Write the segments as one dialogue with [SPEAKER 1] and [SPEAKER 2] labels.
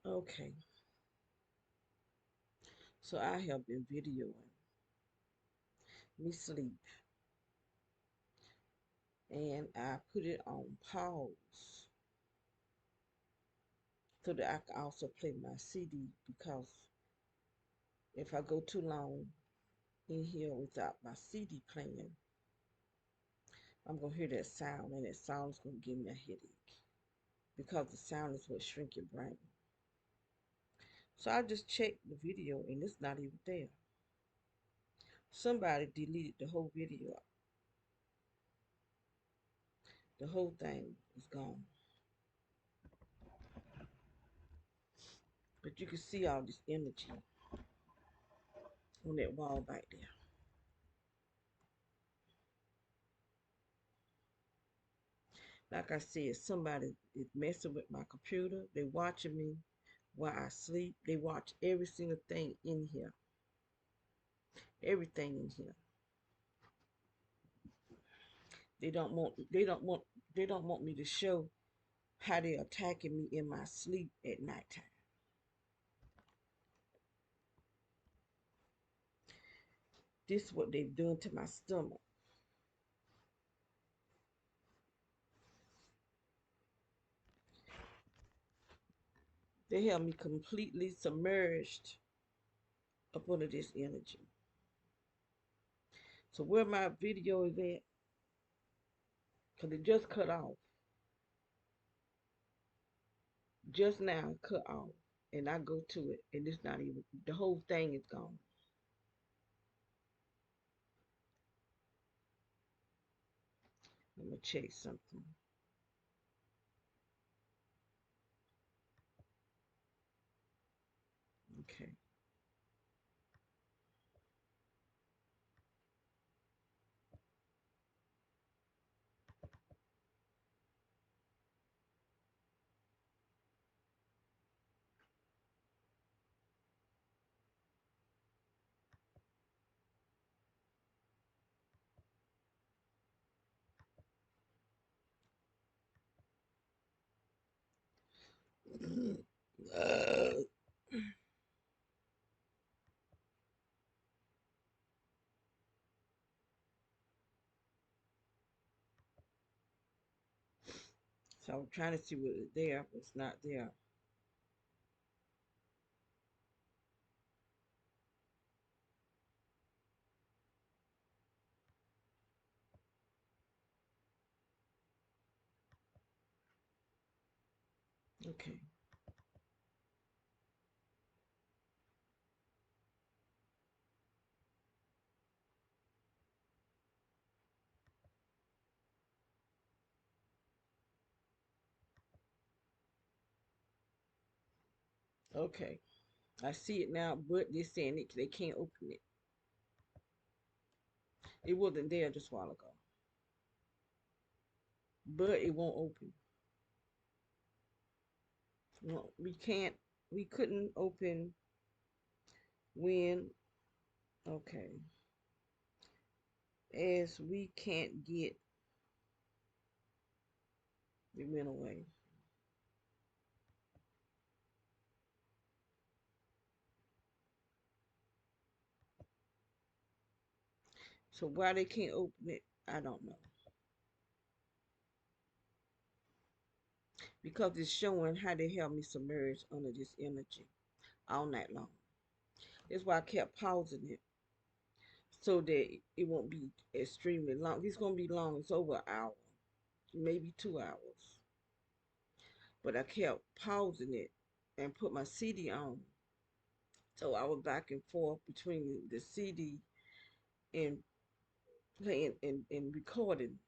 [SPEAKER 1] Okay, so I have been videoing me sleep and I put it on pause so that I can also play my CD because if I go too long in here without my CD playing, I'm gonna hear that sound and that sound is gonna give me a headache because the sound is what shrink your brain. So I just checked the video and it's not even there. Somebody deleted the whole video. The whole thing is gone. But you can see all this energy on that wall back there. Like I said, somebody is messing with my computer. They watching me while I sleep. They watch every single thing in here. Everything in here. They don't want they don't want they don't want me to show how they're attacking me in my sleep at nighttime. This is what they've done to my stomach. They have me completely submerged up under this energy. So where my video is at, because it just cut off. Just now it cut off. And I go to it and it's not even, the whole thing is gone. I'm going to check something. Okay. uh, so I'm trying to see what is there, but it's not there. Okay. Okay. I see it now, but they're saying it, they can't open it. It wasn't there just a while ago. But it won't open. No, we couldn't open when, okay, as we can't get, it went away. So why they can't open it, I don't know. Because it's showing how they help me submerge under this energy all night long. That's why I kept pausing it so that it won't be extremely long. It's gonna be long. It's over an hour, maybe 2 hours. But I kept pausing it and put my CD on. So I was back and forth between the CD and playing and recording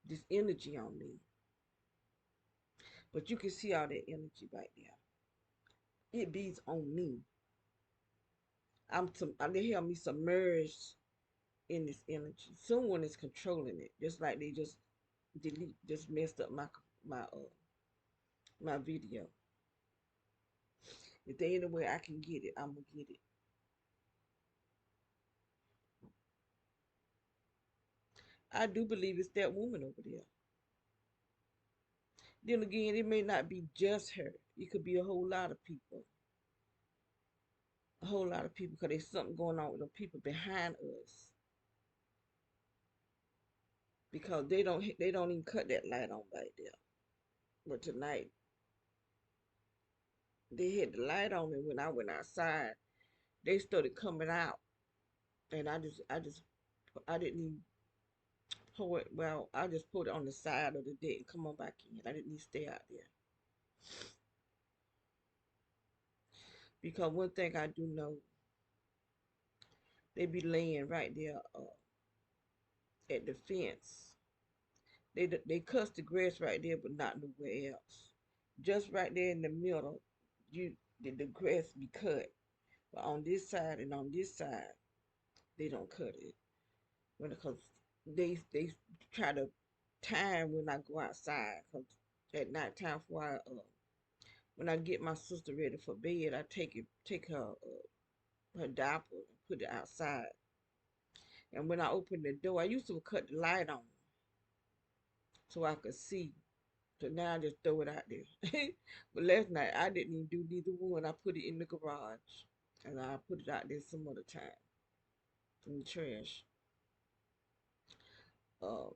[SPEAKER 1] this energy on me. But you can see all that energy right there. It beats on me. They have me submerged in this energy. Someone is controlling it, just like they just messed up my video. If there any way I can get it, I'm gonna get it. I do believe it's that woman over there. Then again, it may not be just her. It could be a whole lot of people. A whole lot of people, because there's something going on with the people behind us. Because they don't even cut that light on right there. But tonight they had the light on, and when I went outside, they started coming out, and I didn't even pour it. Well, I just put it on the side of the deck and come on back in. I didn't need to stay out there because one thing I do know, they be laying right there at the fence. They cuss the grass right there, but not nowhere else. Just right there in the middle, the grass be cut. But on this side and on this side, they don't cut it. Because they try to time when I go outside. Cause at night time when I get my sister ready for bed, I take her diaper and put it outside. And when I open the door, I used to cut the light on so I could see. So now I just throw it out there. But last night I didn't even do neither one. I put it in the garage and I put it out there some other time in the trash. Uh,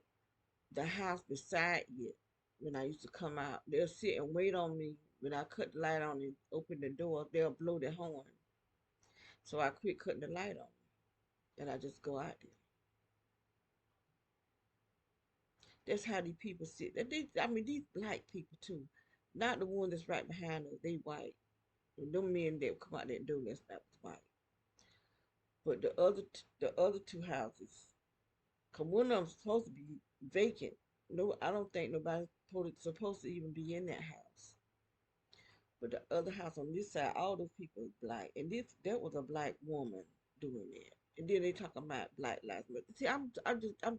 [SPEAKER 1] the house beside it, when I used to come out, they'll sit and wait on me. When I cut the light on and open the door, they'll blow their horn. So I quit cutting the light on and I just go out there. That's how these people sit. I mean, these black people too. Not the one that's right behind us. They white. And them men that come out that door, that's not white. But the other two houses, cause one of them's supposed to be vacant. No, I don't think nobody's supposed to even be in that house. But the other house on this side, all those people is black, and that was a black woman doing it. And then they talking about Black Lives Matter. See, I'm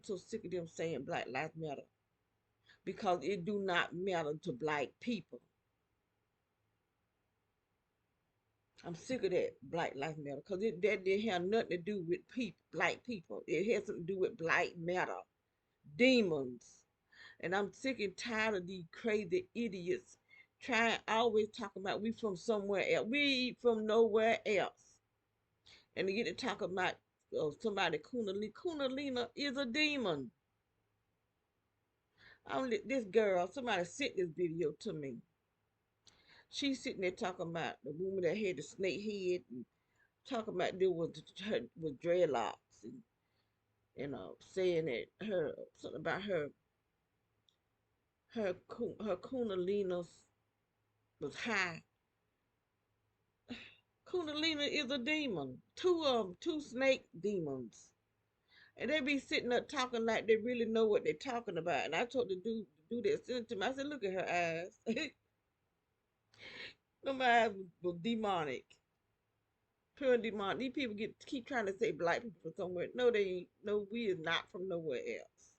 [SPEAKER 1] so sick of them saying Black Lives Matter because it do not matter to black people. I'm sick of that Black Lives Matter because that didn't have nothing to do with black people. It has something to do with Black Matter, demons. And I'm sick and tired of these crazy idiots trying always talking about we from somewhere else. We from nowhere else. And to get to talk about somebody Kundalini. Kundalini is a demon. This girl, somebody sent this video to me. She's sitting there talking about the woman that had the snake head and talking about there was dreadlocks and saying that her something about her kundalini was high. Kundalini is a demon. Two snake demons. And they be sitting up talking like they really know what they're talking about. And I told the dude to do that, send it to me. I said, look at her eyes. Them eyes was demonic. Pure demonic. These people keep trying to say black people from somewhere. No, they ain't. No, we is not from nowhere else.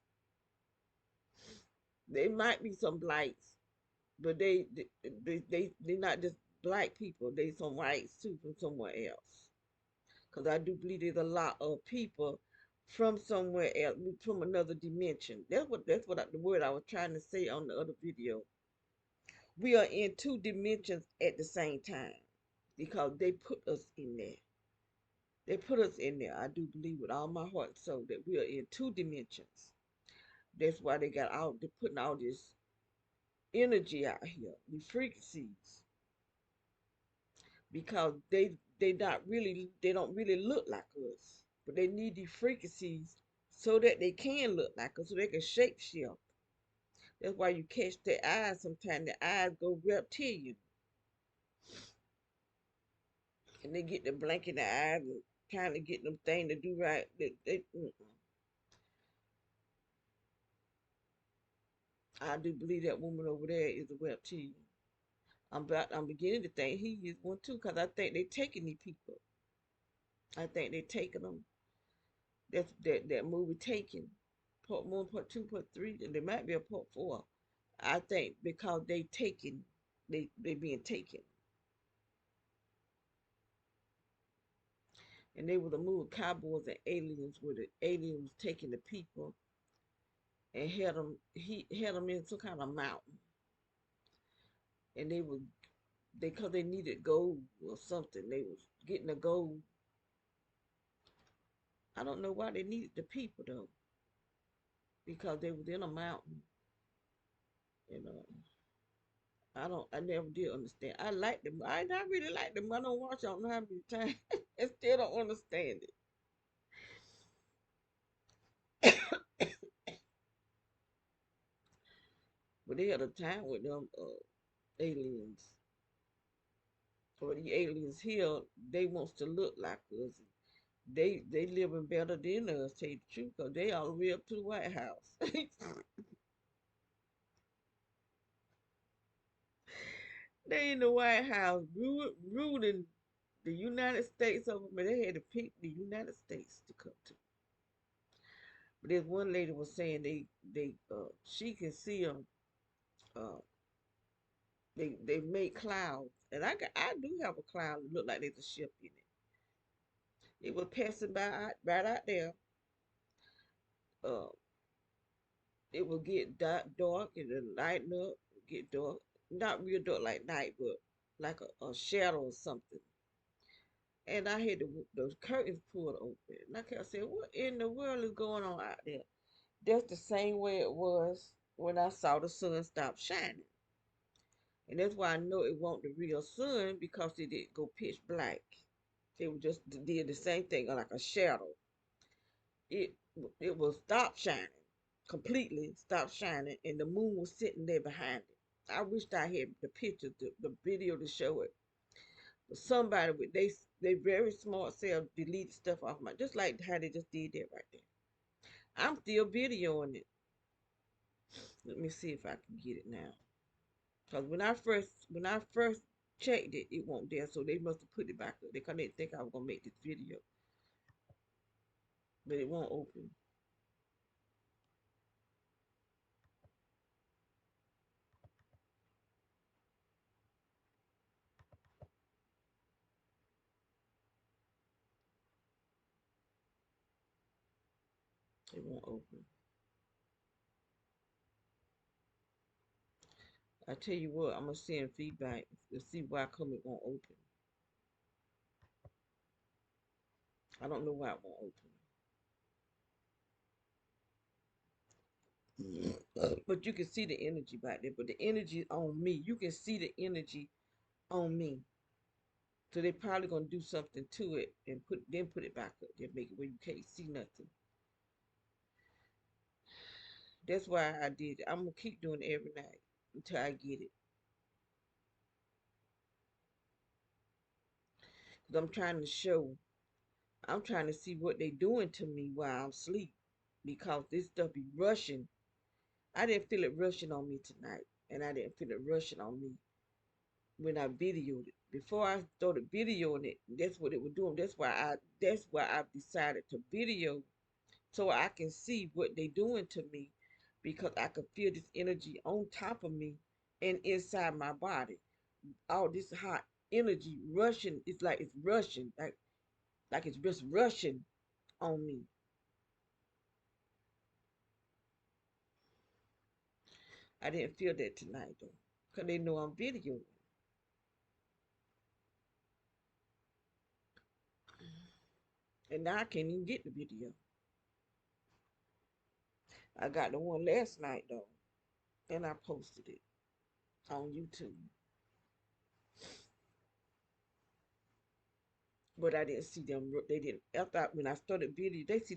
[SPEAKER 1] There might be some blacks, but they not just black people. They some whites too from somewhere else. Because I do believe there's a lot of people from somewhere else, from another dimension. That's what the word I was trying to say on the other video. We are in two dimensions at the same time because they put us in there. They put us in there. I do believe with all my heart and soul that we are in two dimensions. That's why they're putting all this energy out here, the frequencies, because they don't really look like us, but they need these frequencies so that they can look like us, so they can shape shift. That's why you catch their eyes sometimes. The eyes go reptilian, and they get the blank in the eyes and trying to get them thing to do right. I do believe that woman over there is a reptilian. I'm beginning to think he is one too, cause I think they taking these people. I think they taking them. That movie Taken, part one, part two, part three, and there might be a part four. I think because they being taken, and they was a movie Cowboys and Aliens, where the alien was taking the people and he had them in some kind of mountain, and they was Cause they needed gold or something. They was getting the gold. I don't know why they needed the people though, because they was in a mountain. You know, I never did understand. I like them. I really like them. I don't watch. I don't know how many times. I still don't understand it. But they had a time with them aliens. Or the aliens here, they wants to look like us. They living better than us, tell you the truth, cause they all the way up to the White House. They in the White House ruling the United States over, but they had to pick the United States to come to. But there's one lady was saying they she can see them. Uh, they make clouds, and I do have a cloud that look like there's a ship in it. It was passing by right out there. Uh, it will get dark and then lighten up, get dark. Not real dark like night, but like a shadow or something. And I had the curtains pulled open. And I kept saying, what in the world is going on out there? That's the same way it was when I saw the sun stop shining. And that's why I know it wasn't the real sun because it didn't go pitch black. It was just did the same thing, like a shadow. It it will stop shining completely, stop shining, and the moon was sitting there behind it. I wished I had the picture, the video to show it. But somebody with they very smart self deleted stuff off my, just like how they just did that right there. I'm still videoing it. Let me see if I can get it now. Cause when I first checked it, it wasn't there, so they must have put it back up. They didn't think I was gonna make this video, but it won't open. It won't open. I tell you what, I'm gonna send feedback to see why come it won't open. I don't know why it won't open. But you can see the energy back there. But the energy on me, you can see the energy on me. So they probably gonna do something to it and put it back up there, make it where you can't see nothing. That's why I did it. I'm gonna keep doing it every night until I get it. Cause I'm trying to see what they doing to me while I'm asleep. Because this stuff be rushing. I didn't feel it rushing on me tonight. And I didn't feel it rushing on me when I videoed it. Before I started videoing it, that's what it was doing. That's why I've decided to video so I can see what they doing to me because I can feel this energy on top of me and inside my body. All this hot energy rushing, it's like it's rushing, like it's just rushing on me. I didn't feel that tonight though, because they know I'm videoing. And now I can't even get the video. I got the one last night though, and I posted it on YouTube. But I didn't see them. They didn't. After when I started video, they see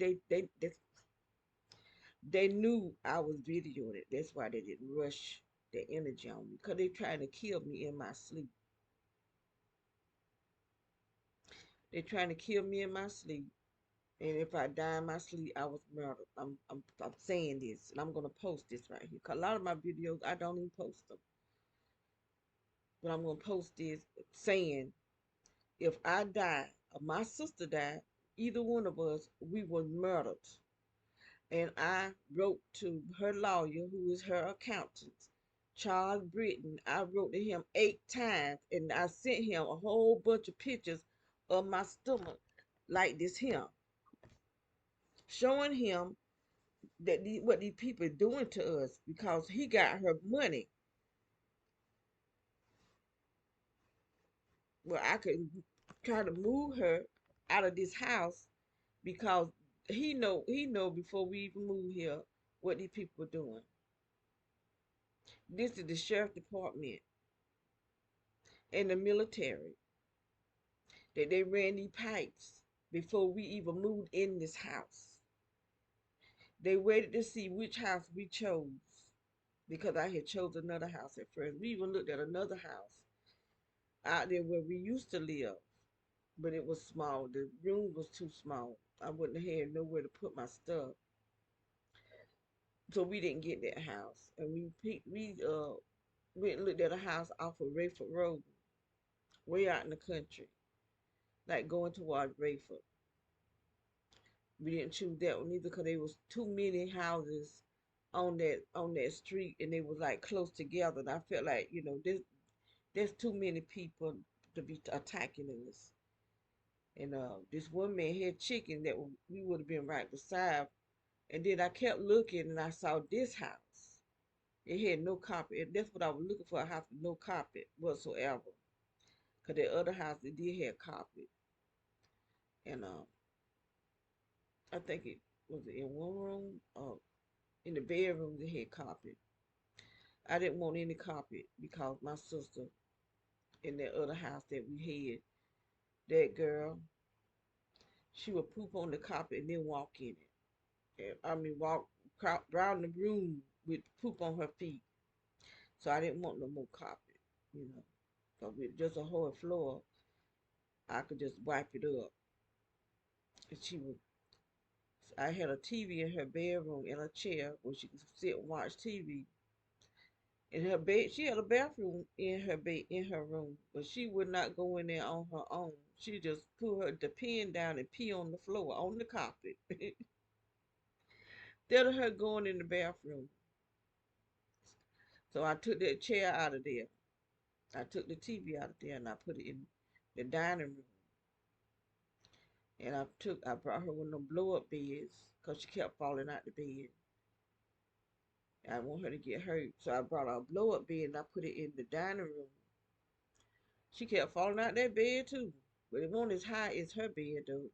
[SPEAKER 1] they knew I was videoing it. That's why they didn't rush the energy on me, cause they trying to kill me in my sleep. They trying to kill me in my sleep. And if I die in my sleep, I was murdered. I'm saying this, and I'm gonna post this right here. Cause a lot of my videos I don't even post them, but I'm gonna post this saying if I die or my sister died, either one of us, we were murdered. And I wrote to her lawyer, who is her accountant, Charles Britton. I wrote to him 8 times, and I sent him a whole bunch of pictures of my stomach, like this here, showing him that what these people are doing to us because he got her money. well, I could try to move her out of this house because he know before we even move here what these people were doing. This is the sheriff department and the military that they ran these pipes before we even moved in this house. They waited to see which house we chose because I had chose another house at first. We even looked at another house out there where we used to live, but it was small. The room was too small. I wouldn't have had nowhere to put my stuff, so we didn't get that house. And we went and looked at a house off of Rayford Road, way out in the country, like going towards Rayford. We didn't choose that one either because there was too many houses on that street, and they was like close together. And I felt like there's too many people to be attacking us. And this one man had chicken that we would have been right beside. And then I kept looking, and I saw this house. It had no carpet. That's what I was looking for, a house with no carpet whatsoever. Because the other house, it did have carpet. And I think it was in one room, in the bedroom, they had carpet. I didn't want any carpet because my sister in that other house that we had, that girl, she would poop on the carpet and then walk in it. And, I mean, walk around the room with poop on her feet. So I didn't want no more carpet, you know. But with just a whole floor, I could just wipe it up. And she would. I had a TV in her bedroom and a chair where she could sit and watch TV. In her bed, she had a bathroom in her bed in her room, but she would not go in there on her own. She just put her the pen down and pee on the floor on the carpet. Instead of her going in the bathroom. So I took that chair out of there. I took the TV out of there and I put it in the dining room. And I brought her one of them blow up beds because she kept falling out the bed. I want her to get hurt. So I brought her a blow up bed and I put it in the dining room. She kept falling out that bed too. But it wasn't as high as her bed though.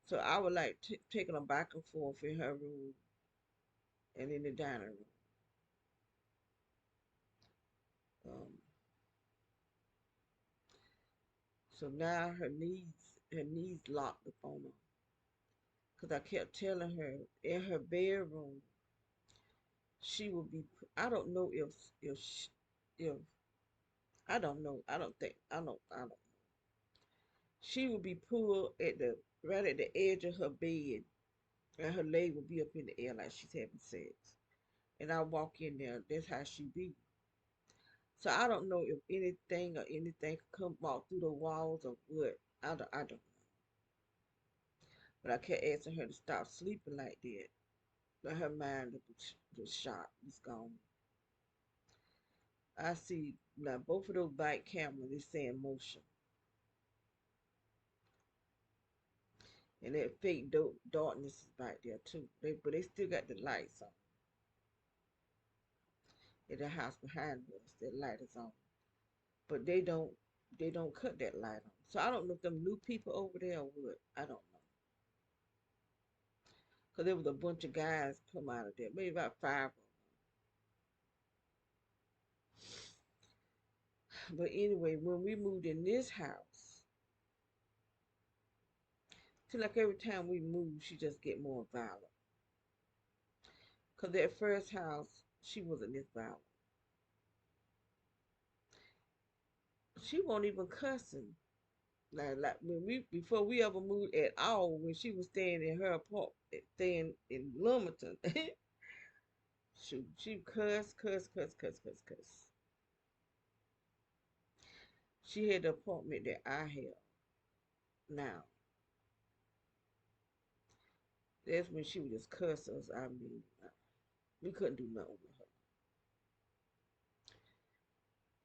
[SPEAKER 1] So I was like taking her back and forth in her room and in the dining room. Um, so now her knees locked up on her. Because I kept telling her in her bedroom she would be. I don't know if I don't know. I don't think I don't. She would be pulled at the right at the edge of her bed, and her leg would be up in the air like she's having sex. And I walk in there. That's how she be. So I don't know if anything could come out through the walls or what. I don't know. But I kept asking her to stop sleeping like that. But her mind was shot. It's gone. I see now both of those back cameras. They saying motion, and that fake darkness is right there too. But they still got the lights on. In the house behind us, that light is on. But they don't cut that light on. So I don't know if them new people over there or what. I don't know. Cause there was a bunch of guys come out of there, maybe about five of them. But anyway, when we moved in this house, seems like every time we move, she just get more violent. Cause that first house, she wasn't this violent. She won't even cussing. Like when we before we ever moved at all, when she was staying in her apartment, staying in Wilmington, she cuss, cuss, cuss, cuss, cuss, cuss. She had the apartment that I have now. That's when she would just cuss us. I mean, we couldn't do nothing with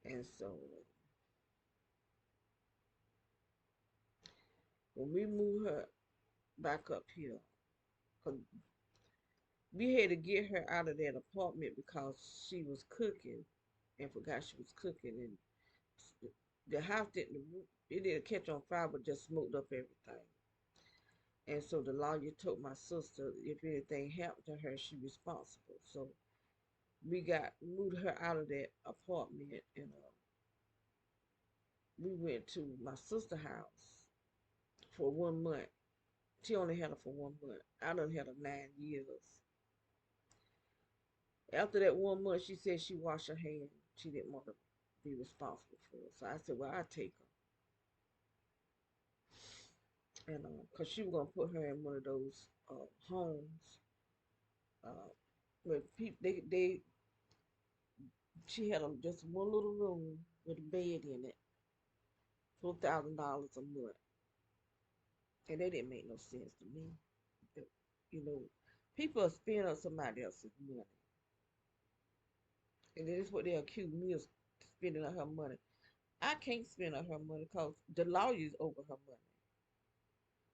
[SPEAKER 1] her. And so when we moved her back up here, 'cause we had to get her out of that apartment because she was cooking and forgot she was cooking, and The house didn't, it didn't catch on fire, but just smoked up everything. And so the lawyer told my sister if anything happened to her, she responsible. So we got moved her out of that apartment, and we went to my sister's house for 1 month. She only had her for 1 month. I done had her 9 years. After that 1 month, she said she washed her hands. She didn't want to be responsible for it. So I said, well, I'll take her. And because she was going to put her in one of those homes uh, where people, she had just one little room with a bed in it, $4,000 a month. And that didn't make no sense to me. You know, people are spending on somebody else's money. And that's what they accuse me of spending on her money. I can't spend on her money because the lawyer's over her money.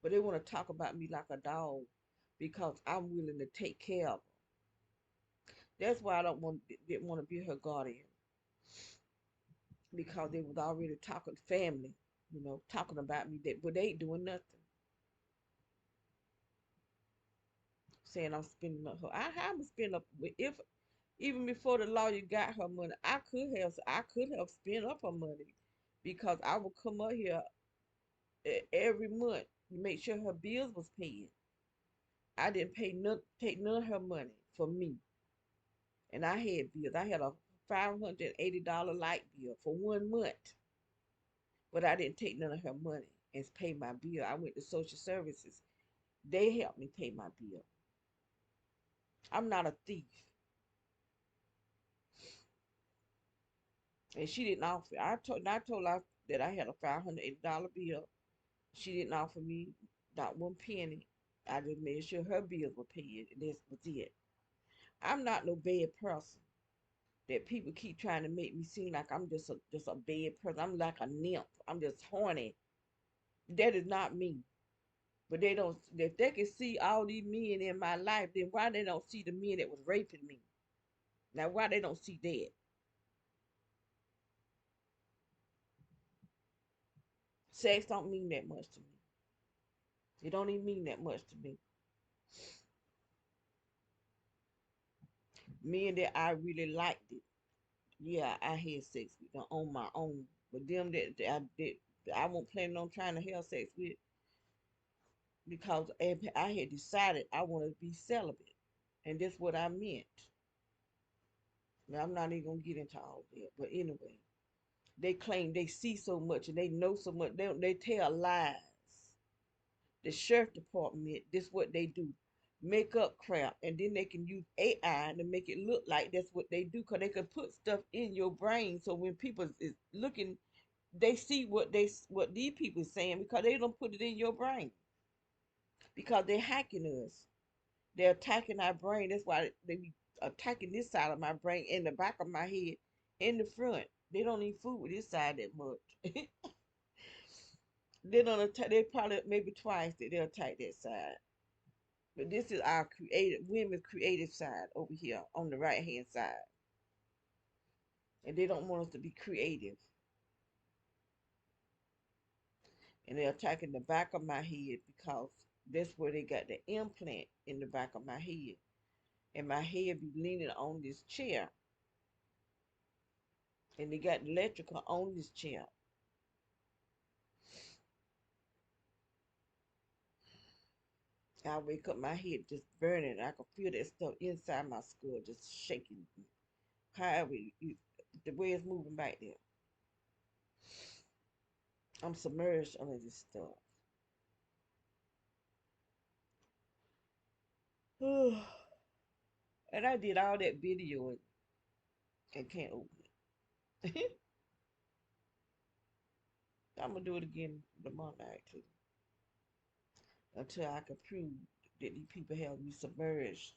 [SPEAKER 1] But they want to talk about me like a dog because I'm willing to take care of her. That's why I didn't want to be her guardian because they was already talking family, talking about me that, but they ain't doing nothing, saying I'm spending up her. I haven't spent up if even before the lawyer got her money. I could have spent up her money because I would come up here every month to make sure her bills was paid. I didn't take none of her money for me. And I had bills. I had a $580 light bill for 1 month, but I didn't take none of her money and pay my bill. I went to social services. They helped me pay my bill. I'm not a thief. And she didn't offer. I told her that I had a $580 bill. She didn't offer me not one penny. I just made sure her bills were paid, and this was it. I'm not no bad person. That people keep trying to make me seem like I'm just a bad person. I'm like a nymph. I'm just horny. That is not me. But they don't. If they can see all these men in my life, then why they don't see the men that was raping me? Now why they don't see that? Sex don't mean that much to me. It don't even mean that much to me. Men that I really liked it, yeah, I had sex with them on my own. But them that I won't plan on trying to have sex with because I had decided I wanted to be celibate, and that's what I meant. Now I'm not even gonna get into all that, but anyway, they claim they see so much and they know so much. They tell lies. The sheriff department, this what they do. Make up crap, and then they can use AI to make it look like that's what they do, because they can put stuff in your brain so when people is looking, they see what these people saying because they don't put it in your brain because they're hacking us. They're attacking our brain. That's why they be attacking this side of my brain, in the back of my head, in the front. They don't even fool with this side that much. They don't attack. They probably maybe twice that they'll attack that side. But this is our creative, women's creative side over here on the right hand side, and they don't want us to be creative. And they're attacking the back of my head because that's where they got the implant in the back of my head, and my head be leaning on this chair, and they got electrical on this chair. I wake up, my head just burning. I can feel that stuff inside my skull just shaking. However, the way it's moving back there, I'm submerged under this stuff. And I did all that video and can't open it. I'm gonna do it again tomorrow night too, until I can prove that these people have me submerged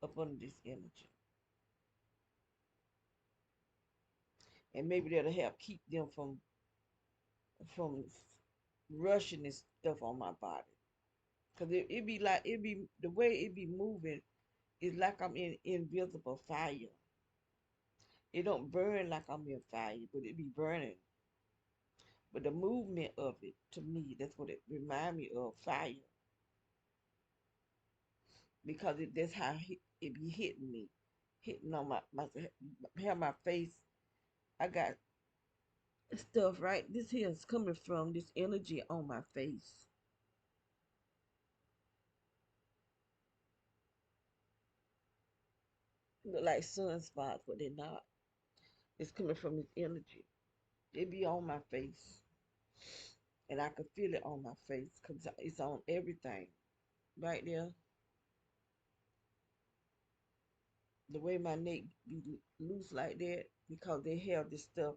[SPEAKER 1] up under this energy, and maybe that'll help keep them from rushing this stuff on my body. Cause it be like it be the way it be moving is like I'm in invisible fire. It don't burn like I'm in fire, but it be burning. But the movement of it, to me, that's what it remind me of, fire. Because that's how it be hitting me. Hitting on my face. I got stuff right. This here is coming from this energy on my face. Look like sunspots, but they're not. It's coming from this energy. It be on my face. And I can feel it on my face because it's on everything. Right there. The way my neck be loose like that because they have this stuff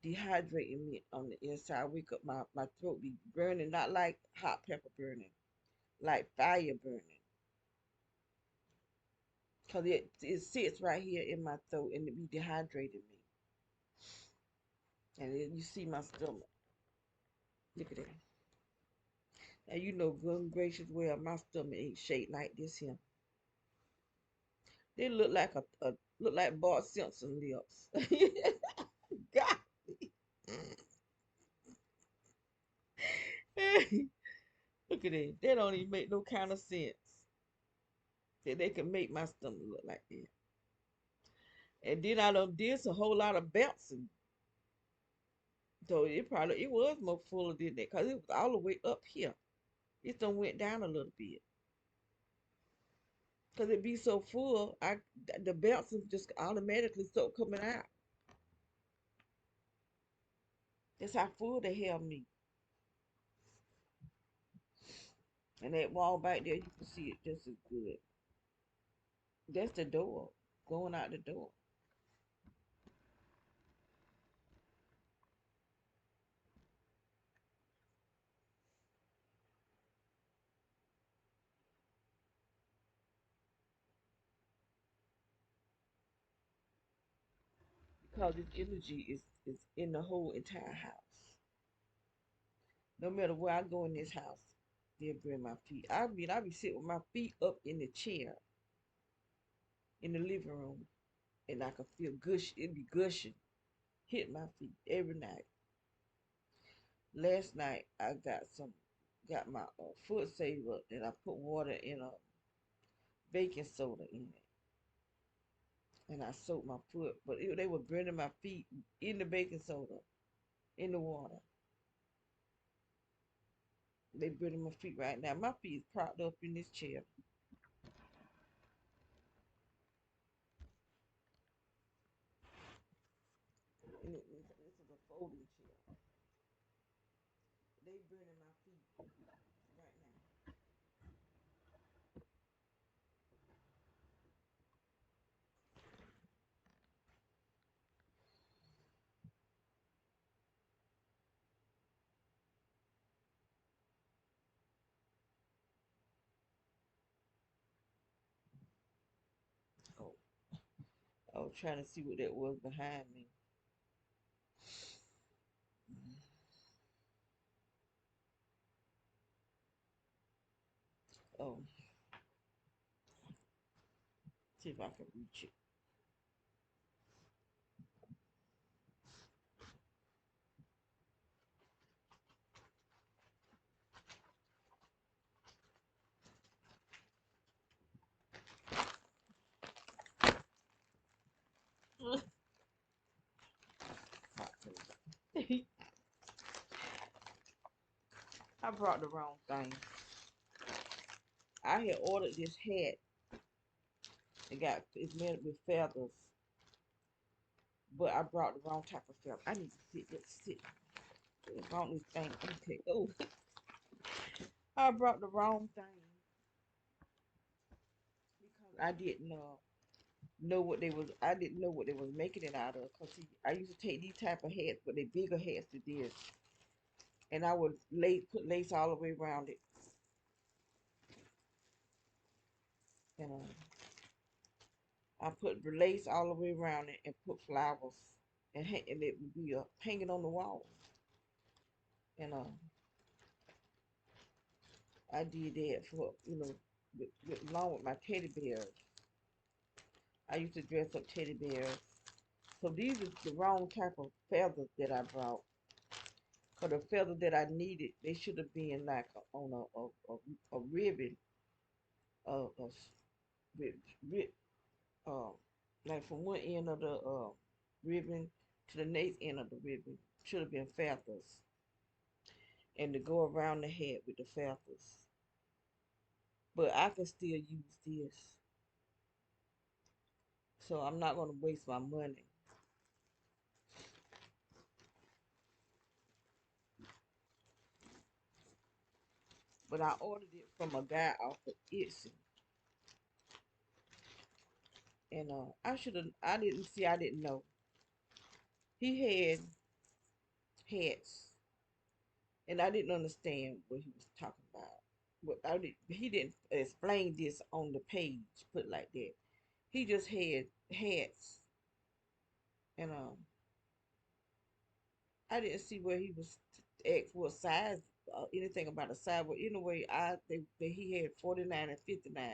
[SPEAKER 1] dehydrating me on the inside. I wake up, my throat be burning, not like hot pepper burning, like fire burning. Because it sits right here in my throat and it be dehydrating me. And then you see my stomach. Look at that. Now you know, good gracious, well, my stomach ain't shaped like this here. They look like look like Bart Simpson lips. God. Look at that. That don't even make no kind of sense. That they can make my stomach look like that. And then I done did a whole lot of bouncing. So it was more fuller than that because it was all the way up here. It done went down a little bit. Because it be so full, the bouncing just automatically start coming out. That's how full they held me. And that wall back there, you can see it just as good. That's the door. Going out the door. Because this energy is in the whole entire house. No matter where I go in this house, they'll bring my feet. I be sitting with my feet up in the chair in the living room, and I can feel gush. It be gushing, hit my feet every night. Last night I got my foot saver, and I put water in a baking soda in it, and I soaked my foot. But they were burning my feet in the baking soda, in the water. They burning my feet right now. My feet is propped up in this chair. And this is a folding chair. They burning my feet right now. Oh, I was trying to see what that was behind me. Oh, see if I can reach it. I brought the wrong thing. I had ordered this hat. It's made with feathers, but I brought the wrong type of feather. I need to sit. Let's sit. I brought this thing. Okay. Oh, I brought the wrong thing because I didn't know what they was. I didn't know what they was making it out of. Cause see, I used to take these type of hats, but they bigger hats than this, and I would put lace all the way around it, and I put the lace all the way around it and put flowers and it would be hanging on the wall. And I did that for along with my teddy bears. I used to dress up teddy bears. So these are the wrong type of feathers that I brought. For the feather that I needed, they should have been like on a ribbon, of with, with um like from one end of the ribbon to the next end of the ribbon should have been feathers, and to go around the head with the feathers. But I can still use this, so I'm not gonna waste my money. But I ordered it from a guy off of Etsy, and I should have. I didn't see. I didn't know he had hats, and I didn't understand what he was talking about. But he didn't explain this on the page. Put it like that. He just had hats, and I didn't see where he was asked what size, anything about a size. But anyway, he had 49 and 59,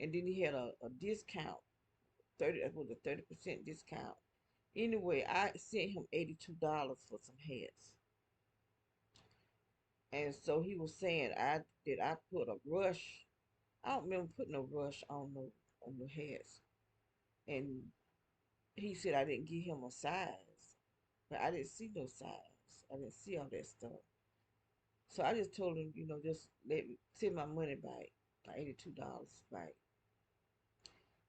[SPEAKER 1] and then he had a discount 30, was a 30% discount. Anyway, I sent him $82 for some hats. And so he was saying I put a rush. I don't remember putting a rush on the hats. And he said I didn't give him a size. But I didn't see no size. I didn't see all that stuff. So I just told him, just let me send my money back. Like $82 back.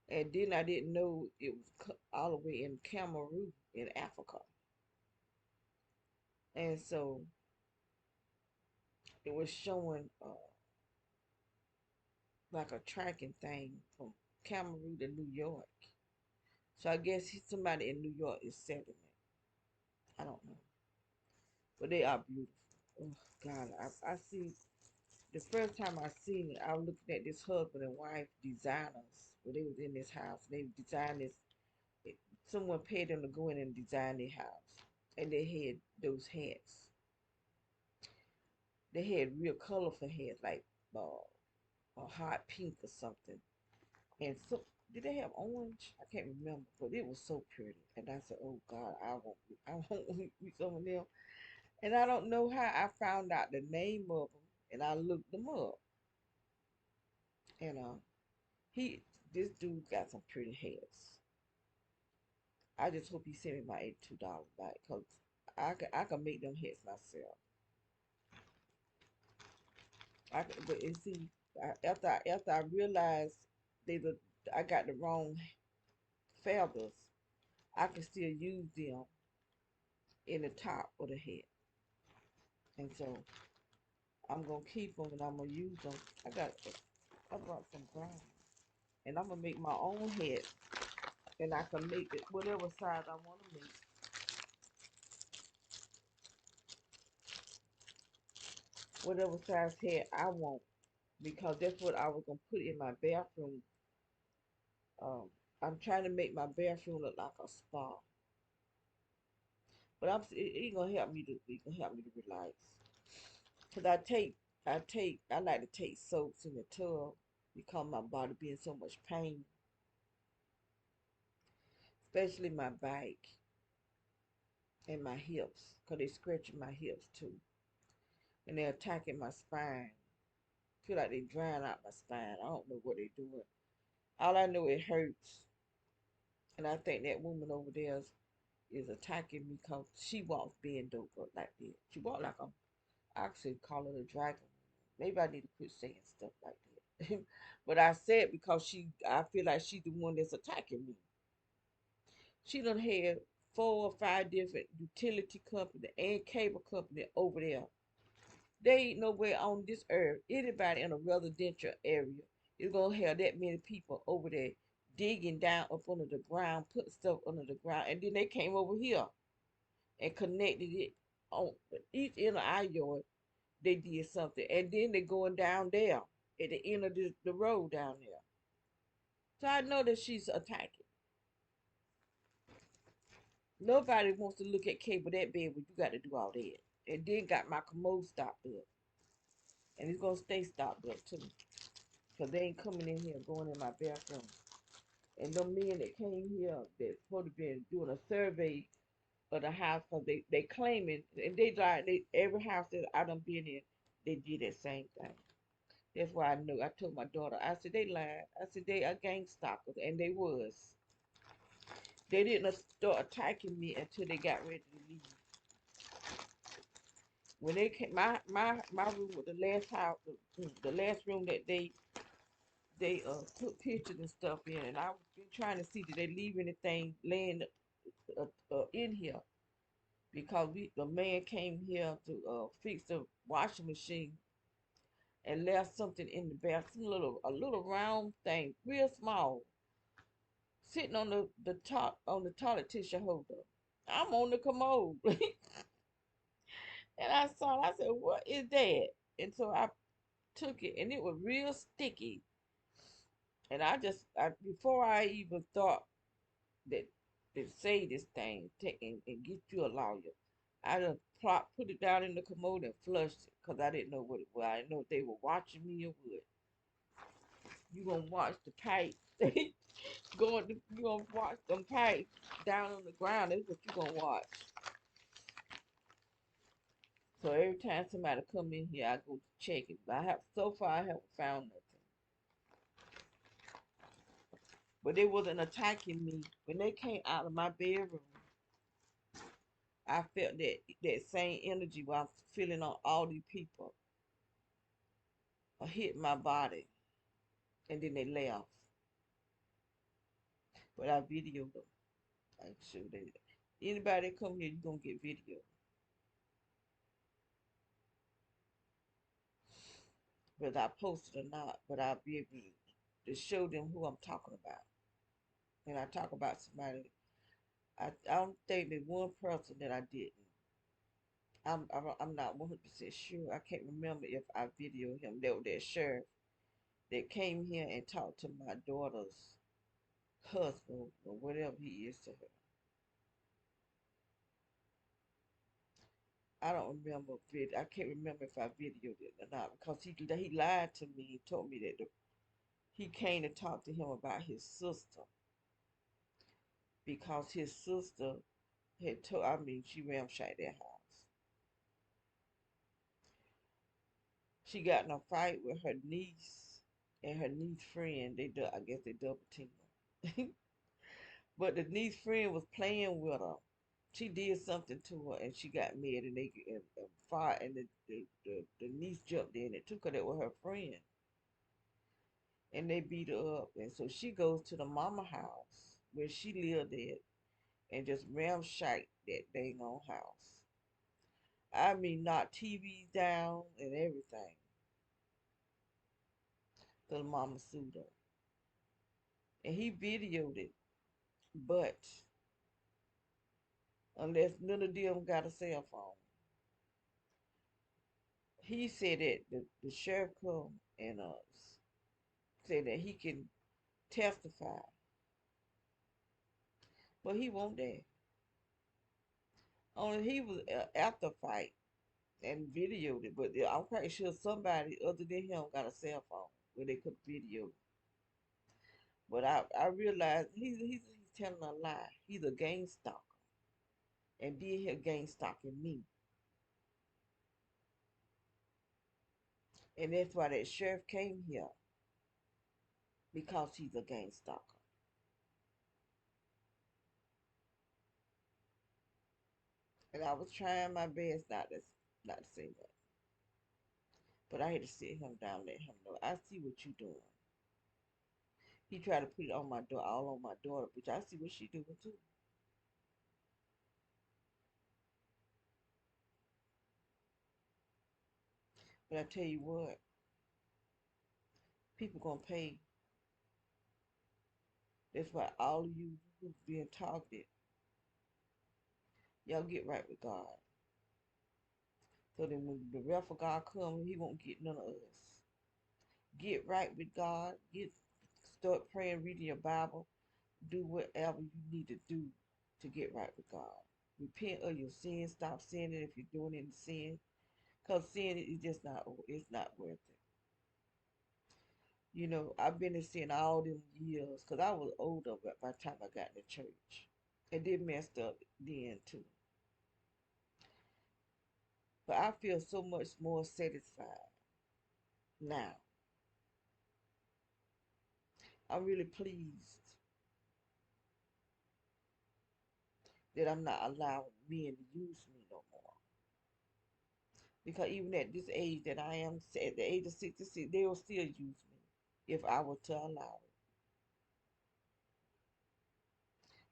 [SPEAKER 1] And then I didn't know it was all the way in Cameroon in Africa. And so it was showing like a tracking thing from Cameroon to New York. So I guess somebody in New York is selling it. I don't know, but they are beautiful. Oh God, I see. The first time I seen it, I was looking at this husband and wife designers. Where they was in this house, they designed this. It, Someone paid them to go in and design their house, and they had those hats. They had real colorful hats, like a hot pink or something. And so, did they have orange? I can't remember, but it was so pretty. And I said, "Oh God, I won't be some of them." And I don't know how I found out the name of them, and I looked them up. And he, this dude got some pretty hats. I just hope he sent me my $82 back, cause I can make them hats myself. But you see, after I realized I got the wrong feathers, I can still use them in the top of the head. And so I'm gonna keep them and I'm gonna use them. I brought some brown, and I'm gonna make my own head, and I can make it whatever size I want to make, whatever size head I want, because that's what I was gonna put in my bathroom. Um, I'm trying to make my bathroom look like a spa, but it gonna help me to relax. Cause I like to take soaps in the tub because my body be in so much pain, especially my back and my hips, cause they scratching my hips too, and they're attacking my spine. Feel like they drying out my spine. I don't know what they're doing. All I know it hurts, and I think that woman over there is attacking me because she walks bend over like that. She walk like I actually call her a dragon. Maybe I need to quit saying stuff like that. But I said because I feel like she's the one that's attacking me. She done had 4 or 5 different utility company and cable company over there. There ain't nowhere on this earth, anybody in a residential area is gonna have that many people over there digging down up under the ground, putting stuff under the ground, and then they came over here and connected it on each end of our yard. They did something, and then they going down there at the end of the road down there. So I know that she's attacking. Nobody wants to look at cable that bad when you got to do all that. And then got my commode stopped up. And it's gonna stay stopped up too. Cause they ain't coming in here going in my bathroom. And them men that came here that supposed to be doing a survey of the house because they claiming and they like they every house that I done been in, they did that same thing. That's why I knew. I told my daughter, I said they lied. I said they are gang stalkers, and they was. They didn't start attacking me until they got ready to leave. When they came, my room was the last house, the last room that they put pictures and stuff in, and I was been trying to see did they leave anything laying in here because the man came here to fix the washing machine and left something in the bathroom, a little round thing, real small, sitting on the top on the toilet tissue holder. I'm on the commode, and I saw it. I said, "What is that?" And so I took it, and it was real sticky. And before I even thought that to say this thing, take and get you a lawyer, I just put it down in the commode and flushed it because I didn't know what it was. I didn't know if they were watching me or what. You gonna watch the pipe you gonna watch them pipes down on the ground. That's what you gonna watch. So every time somebody come in here, I go to check it. But so far I haven't found nothing. But they wasn't attacking me when they came out of my bedroom. I felt that same energy while I'm feeling on all these people hit my body, and then they left. But I videoed them. I showed that anybody that come here, you gonna get video. Whether I post it or not, but I'll be able to show them who I'm talking about. And I talk about somebody. I don't think there's one person that I didn't. I'm not 100% sure. I can't remember if I videoed him. That was that sheriff that came here and talked to my daughter's husband or whatever he is to her. I don't remember I can't remember if I videoed it or not because he lied to me. He told me that he came to talk to him about his sister because his sister had told. I mean, she ramshacked their house. She got in a fight with her niece and her niece friend. I guess they double teamed. But the niece friend was playing with her. She did something to her and she got mad and they fought and the niece jumped in and took her there with her friend. And they beat her up. And so she goes to the mama house where she lived at and just ramshacked that dang old house. I mean, knocked TVs down and everything. The mama sued her. And he videoed it. But unless none of them got a cell phone, he said that the sheriff come and said that he can testify, but he won't dare. Only he was after fight and videoed it, but I'm quite sure somebody other than him got a cell phone where they could video it. But I realized he's telling a lie. He's a gang stalker and did here gang stalking me, and that's why that sheriff came here because he's a gang stalker. And I was trying my best not to say that. But I had to sit him down, let him know. I see what you doing. He tried to put it on my door, all on my daughter, which I see what she doing too. But I tell you what, people gonna pay. That's why all of you who's being targeted, y'all get right with God. So then when the wrath of God comes, he won't get none of us. Get right with God. Start praying, reading your Bible. Do whatever you need to do to get right with God. Repent of your sin. Stop sinning if you're doing any sin. Because sin is just it's not worth it. You know, I've been in sin all them years because I was older by the time I got to church. And then messed up then too. But I feel so much more satisfied now. I'm really pleased that I'm not allowing men to use me no more. Because even at this age that I am, at the age of 66, they will still use me if I were to allow it.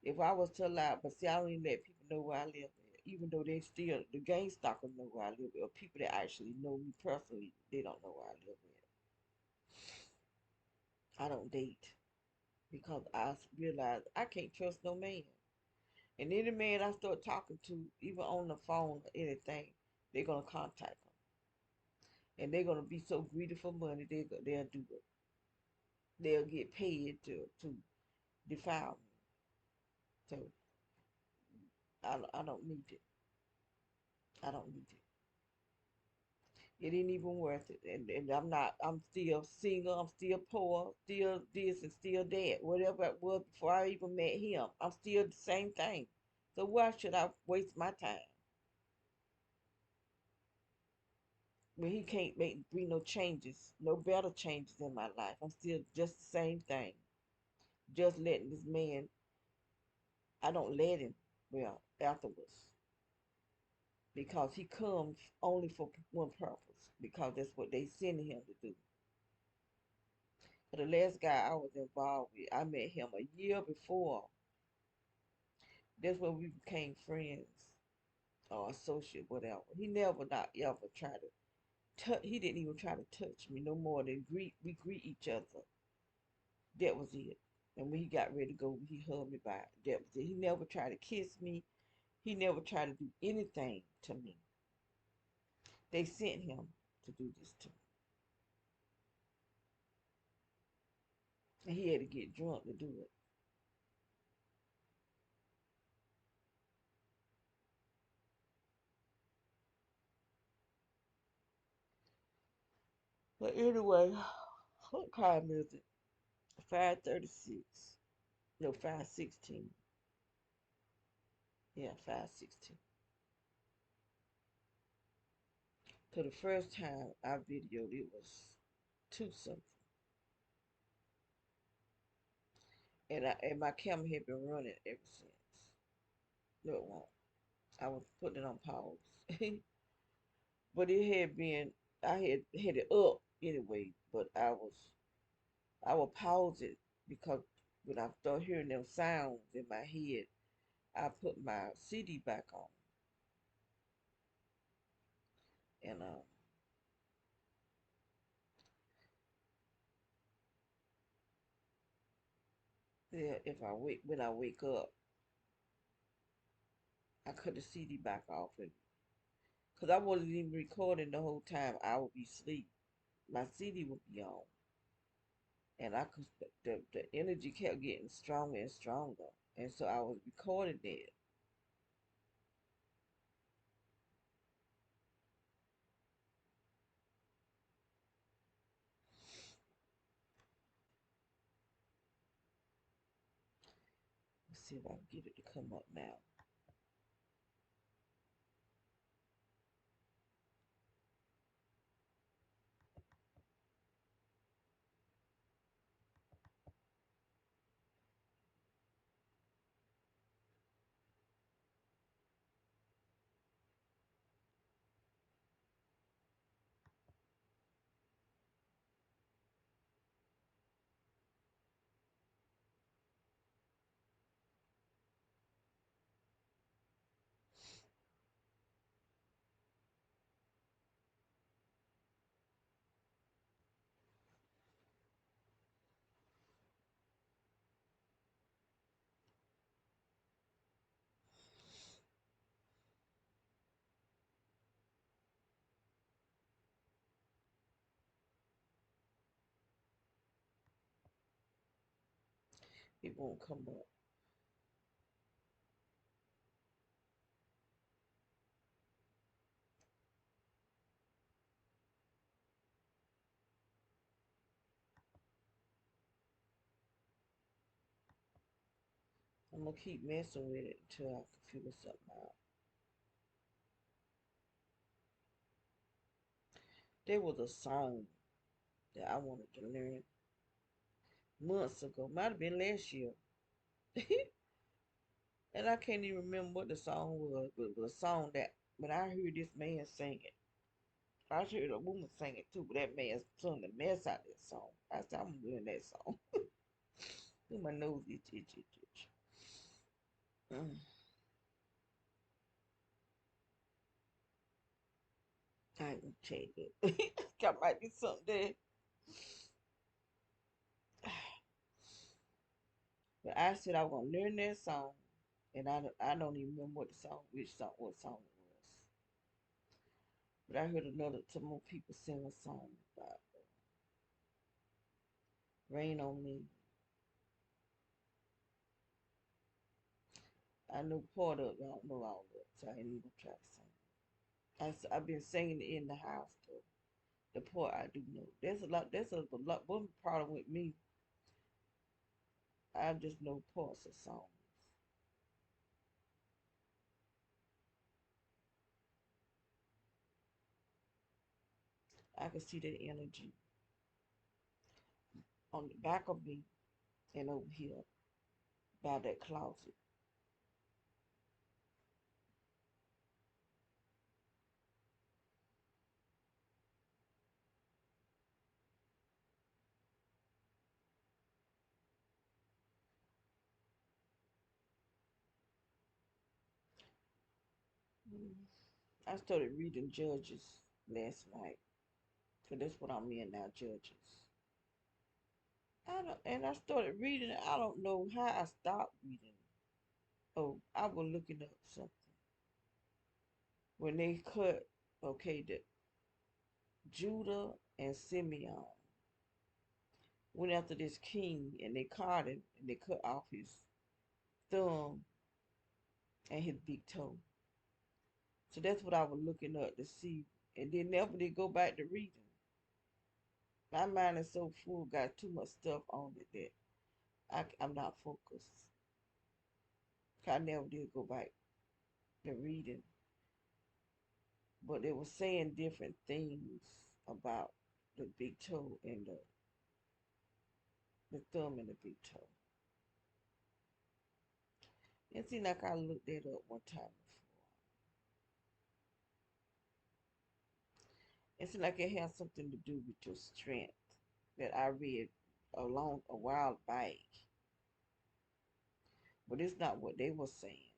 [SPEAKER 1] If I was to allow, but see, I don't even let people know where I live at, even though they still, the gang stalkers know where I live at, or people that actually know me personally, they don't know where I live at. I don't date because I realize I can't trust no man. And any man I start talking to, even on the phone or anything, they're gonna contact them, and they're gonna be so greedy for money, they'll do it. They'll get paid to defile me. So I don't need it. I don't need it. It ain't even worth it. And I'm not, I'm still single, I'm still poor, still this and still that. Whatever it was before I even met him, I'm still the same thing. So why should I waste my time when he can't bring no changes, no better changes in my life? I'm still just the same thing. Just letting this man, I don't let him, well, afterwards. Because he comes only for one purpose, because that's what they send him to do. The last guy I was involved with, I met him a year before. That's when we became friends or associate, whatever. He never not ever tried to touch. He didn't even try to touch me no more than we greet each other. That was it. And when he got ready to go, he hugged me back. That was it. He never tried to kiss me. He never tried to do anything to me. They sent him to do this to me. And he had to get drunk to do it. But anyway, what time is it? 5:36. No, 5:16. Yeah, 5:16. So the first time I videoed it was two something. And my camera had been running ever since. No, it won't. I was putting it on pause. But it had been, I had it up anyway, but I would pause it because when I start hearing them sounds in my head, I put my CD back on. And yeah, if I wake when I wake up, I cut the CD back off, and because I wasn't even recording the whole time, I would be asleep. My CD would be on, and I could the energy kept getting stronger and stronger, and so I was recording it. Let's see if I can get it to come up now. It won't come up. I'm gonna keep messing with it until I can figure something out. There was a song that I wanted to learn months ago. Might have been last year. And I can't even remember what the song was, but it was a song that when I heard this man sing it, I heard a woman sing it too, but that man sung the mess out of that song. I said, I'm doing that song. Then my nose itch. Mm, I ain't gonna change it. Got might be something there. But I said I was gonna learn that song, and I don't even remember what song it was. But I heard some more people sing a song about Rain on Me. I know part of it, I don't know all of it, so I ain't even gonna try to sing. I've been singing it in the house though. The part I do know. There's a lot. One problem with me, I just know parts of songs. I can see that energy on the back of me and over here by that closet. Mm. I started reading Judges last night, so that's what I'm in now, Judges. And I started reading it. I don't know how I stopped reading. Oh, I was looking up something when they cut. Okay, the Judah and Simeon went after this king, and they caught him, and they cut off his thumb and his big toe. So that's what I was looking up to see, and then never did go back to reading. My mind is so full, got too much stuff on it that I'm not focused. I never did go back to reading, but they were saying different things about the big toe and the thumb and the big toe. It seemed like I looked that up one time before. It seemed like it has something to do with your strength that I read a while back, but it's not what they were saying.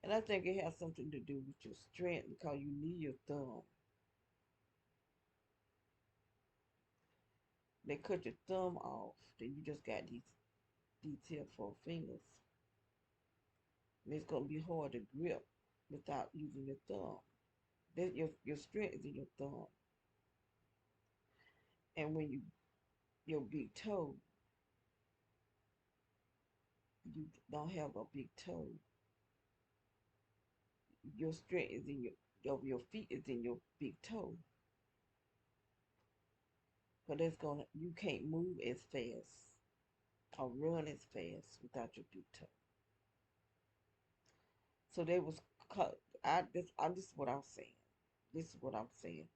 [SPEAKER 1] And I think it has something to do with your strength because you need your thumb. They cut your thumb off, then you just got these detailed four fingers. And it's gonna be hard to grip without using your thumb. Your strength is in your thumb. And when your big toe, you don't have a big toe, your strength is in your feet is in your big toe. But you can't move as fast or run as fast without your big toe. So they was cut. This is what I'm saying. This is what I'm saying,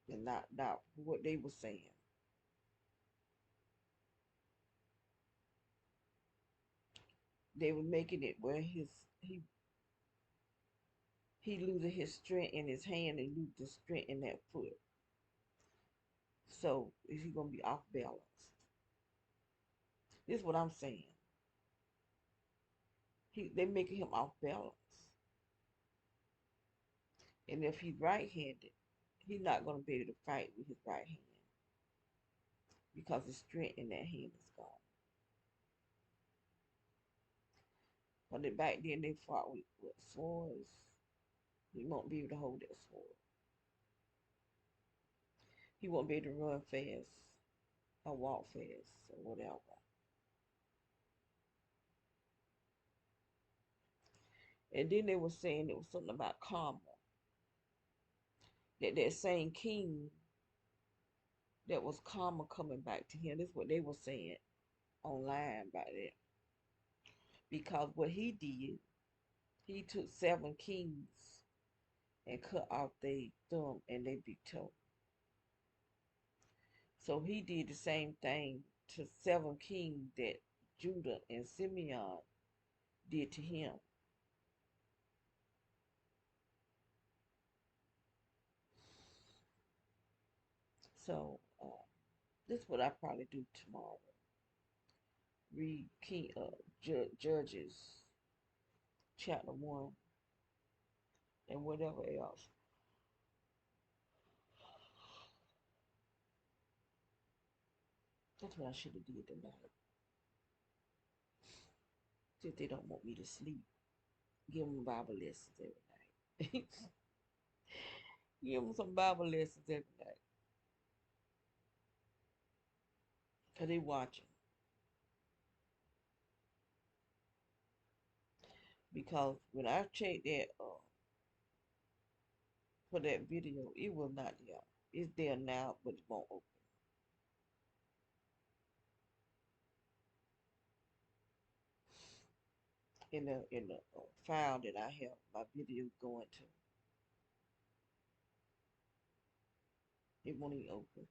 [SPEAKER 1] and not what they were saying. They were making it where he losing his strength in his hand and lose the strength in that foot. So is he gonna be off balance? This is what I'm saying. They making him off balance, and if he's right-handed, he's not gonna be able to fight with his right hand because the strength in that hand is gone. But back then they fought with swords. He won't be able to hold that sword. He won't be able to run fast or walk fast or whatever. And then they were saying it was something about karma. That same king that was karma coming back to him. This is what they were saying online about it. Because what he did, he took 7 kings. and cut off their thumb and their big toe. So he did the same thing to 7 kings that Judah and Simeon did to him. So this is what I probably do tomorrow. Read Judges chapter 1 and whatever else. That's what I should have did tonight. If they don't want me to sleep, give them Bible lessons every night. Give them some Bible lessons every night. Because they watching. Because when I checked that for that video, it was not there. It's there now, but it won't open. In the file that I have my video going to, it won't even open.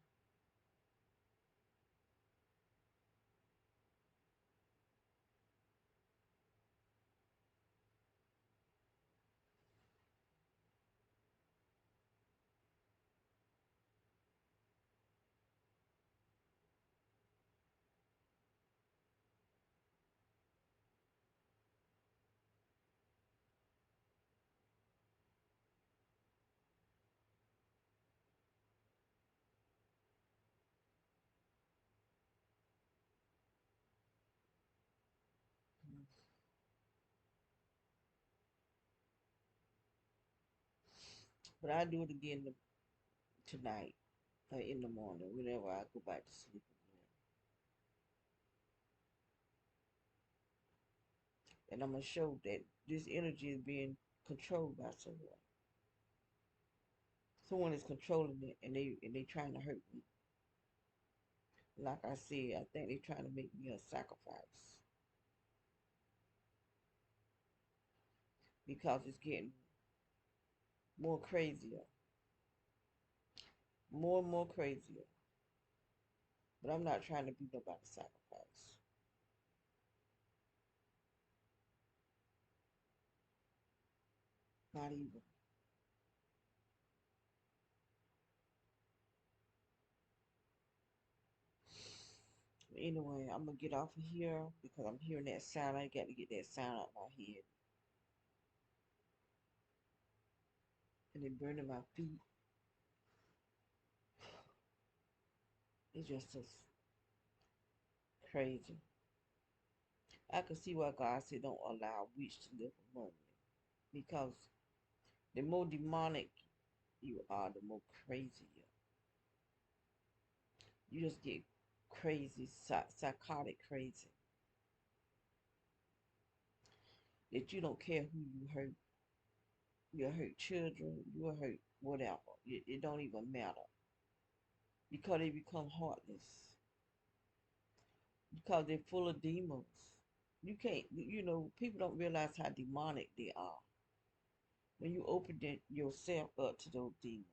[SPEAKER 1] But I do it again tonight, in the morning, whenever I go back to sleep again. And I'm gonna show that this energy is being controlled by someone. Someone is controlling it, and they trying to hurt me. Like I said, I think they trying to make me a sacrifice because it's getting more crazier, more and more crazier. But I'm not trying to be nobody's sacrifice. Not even. Anyway, I'm gonna get off of here because I'm hearing that sound. I got to get that sound out my head, and it burning my feet. It's just so crazy. I can see why God said don't allow a witch to live among you, because the more demonic you are, the more crazy you are. You just get crazy, psychotic crazy. That you don't care who you hurt. You'll hurt children, you'll hurt whatever. It don't even matter. Because they become heartless. Because they're full of demons. You can't, people don't realize how demonic they are when you open yourself up to those demons.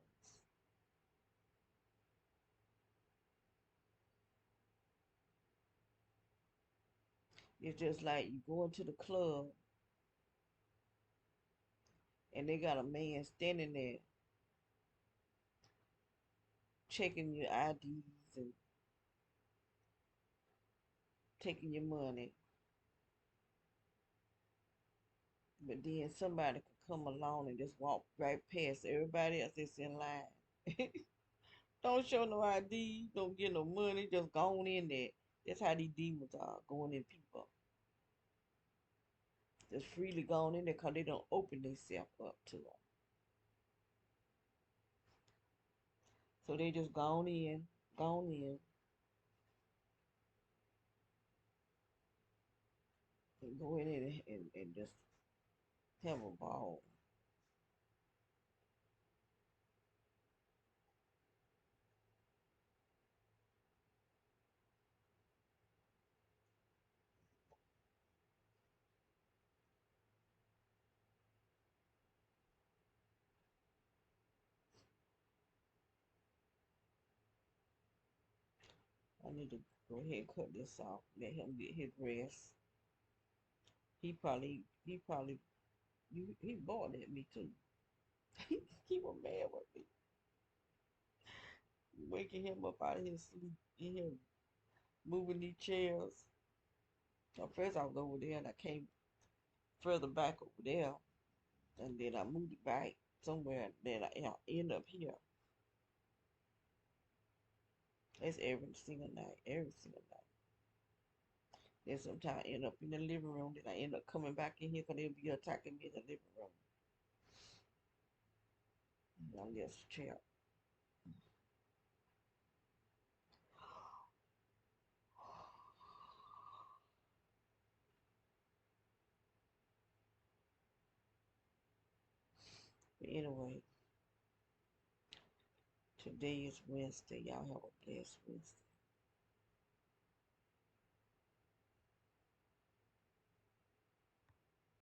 [SPEAKER 1] It's just like you go into the club and they got a man standing there checking your IDs and taking your money. But then somebody could come along and just walk right past everybody else that's in line. Don't show no ID, don't get no money, just go on in there. That's how these demons are, going in people. Just freely going in there because they don't open themselves up to them. So they just gone in, and go in and just have a ball. I need to go ahead and cut this off. Let him get his rest. He bored at me too. He was mad with me. Waking him up out of his sleep and him moving these chairs. So first I was over there and I came further back over there. And then I moved it back somewhere. Then I end up here. That's every single night. Every single night. Then sometimes I end up in the living room. Then I end up coming back in here because they'll be attacking me in the living room. I'm just trapped. But anyway, today is Wednesday. Y'all have a blessed Wednesday.